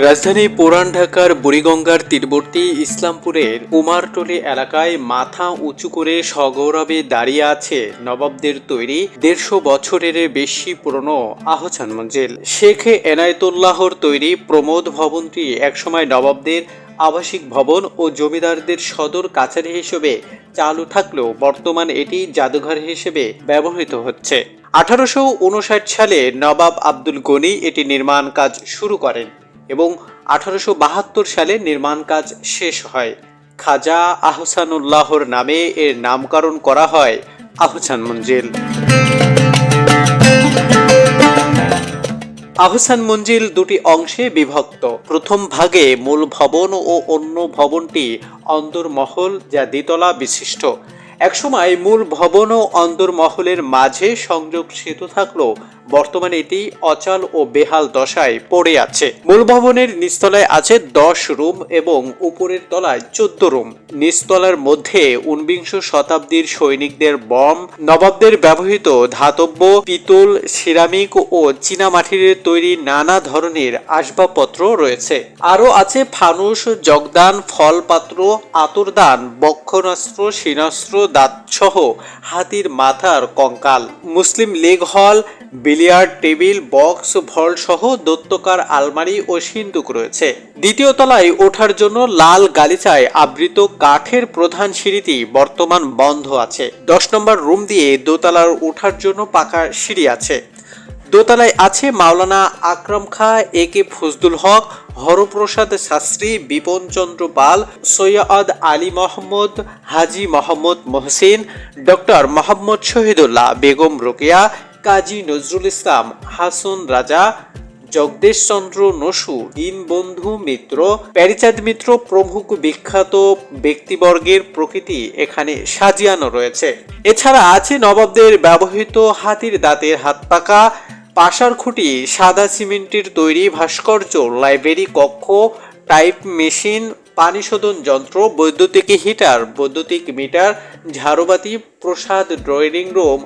রাজধানী পুরান ঢাকার বুড়িগঙ্গার তীরবর্তী ইসলামপুরের কুমারটলি এলাকায় মাথা উঁচু করে সগৌরবে দাঁড়িয়ে আছে নবাবদের তৈরি ১৫০ বছরের বেশি পুরনো আহসান মঞ্জিল। শেখ এনায়েতুল্লাহর তৈরি প্রমোদ ভবনটি একসময় নবাবদের আবাসিক ভবন ও জমিদারদের সদর কাছারি হিসেবে চালু থাকলেও বর্তমান এটি জাদুঘর হিসেবে ব্যবহৃত হচ্ছে। ১৮৫৯ সালে নবাব আব্দুল গনি এটি নির্মাণ কাজ শুরু করেন এবং ১৮৭২ সালে নির্মাণ কাজ শেষ হয়। খাজা আহসানুল্লাহর নামে এর নামকরণ করা হয় আহসান মঞ্জিল। আহসান মঞ্জিল দুটি অংশে বিভক্ত। প্রথম ভাগে মূল ভবন ও অন্য ভবনটি অন্দরমহল, যা দ্বিতলা বিশিষ্ট। একসময় মূল ভবন ও অন্দরমহলের মাঝে সংযোগ সেতু থাকলেও বর্তমানে এটি অচল ও বেহাল দশায় পড়ে আছে। মূল ভবনের নিচতলায় আছে ১০ রুম এবং উপরের তলায় ১৪ রুম। নিচতলার মধ্যে ১৯ শতাব্দীর সৈনিকদের বম, নবাবদের ব্যবহৃত ধাতব্য, পিতল, সিরামিক ও চীনামাটির তৈরি নানা ধরনের আসবাবপত্র রয়েছে। আরও আছে ফানুস, জগদান, ফলপাত্র, আতরদান, বক্ষণাস্ত্র, শিনাস্ত্র, দাঁতসহ হাতির মাথার কঙ্কাল, মুসলিম লেগ হল, বিলিয়ার্ড টেবিল, বক্স, ভল্ট সহ দৈত্যকার আলমারি ও সিন্দুক রয়েছে। দ্বিতীয় তলায় ওঠার জন্য লাল গালিচায় আবৃত কাঠের প্রধান সিঁড়িটি বর্তমান বন্ধ আছে। ১০ নম্বর রুম দিয়ে দোতলার ওঠার জন্য পাকা সিঁড়ি আছে। দোতলায় আছে মাওলানা আকরাম খাঁ, এ.কে ফজলুল হক, হরপ্রসাদ শাস্ত্রী, বিপিন চন্দ্র পাল, সৈয়দ আলী মোহাম্মদ, হাজী মোহাম্মদ মহসিন, ডক্টর মোহাম্মদ শহীদুল্লাহ, বেগম রোকেয়া, কাজী নজরুল ইসলাম, হাসন রাজা, জগদেশচন্দ্র নসু, দীনবন্ধু মিত্র, প্যারীচাঁদ মিত্র প্রমুখ বিখ্যাত ব্যক্তিবর্গের প্রকৃতি এখানে সাজিয়ানো রয়েছে। এছাড়া আছে নবাবদের ব্যবহৃত হাতির দাঁতের হাতপাখা, পাশার খুঁটি, সাদা সিমেন্টের তৈরি ভাস্কর্য, লাইব্রেরি কক্ষ, টাইপ মেশিন, পানি শোধন যন্ত্র, বৈদ্যুতিক হিটার, বৈদ্যুতিক মিটার, ঝাড়ুবাতি, প্রসাদ, ড্রয়িং রুম,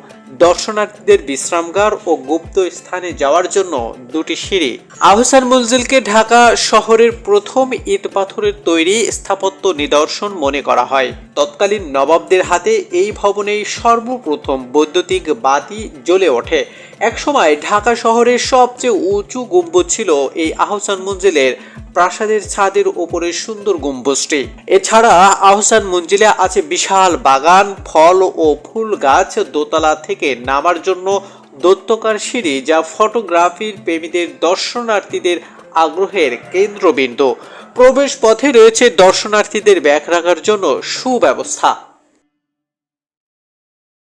দর্শনার্থীদের বিশ্রামগার ও গুপ্ত স্থানে যাওয়ার জন্য দুটি সিঁড়ি। আহসান মঞ্জিলকে ঢাকা শহরের প্রথম ইট পাথরের তৈরি স্থাপত্য নিদর্শন মনে করা হয়। তৎকালীন নবাবদের হাতে এই ভবনেই সর্বপ্রথম বৈদ্যুতিক বাতি জ্বলে ওঠে। একসময় ঢাকা শহরের সবচেয়ে উঁচু গম্বুজ ছিল এই আহসান মঞ্জিলের প্রাসাদের ছাদের উপরে সুন্দর গম্বুজটি। এছাড়া আহসান মঞ্জিলে আছে বিশাল বাগান, ফল ও ফুল গাছ, দোতলা থেকে নামার জন্য দৈত্যকার সিঁড়ি, যা ফটোগ্রাফির প্রেমীদের দর্শনার্থীদের আগ্রহের কেন্দ্রবিন্দু। প্রবেশ পথে রয়েছে দর্শনার্থীদের ব্যাগ রাখার জন্য সুব্যবস্থা।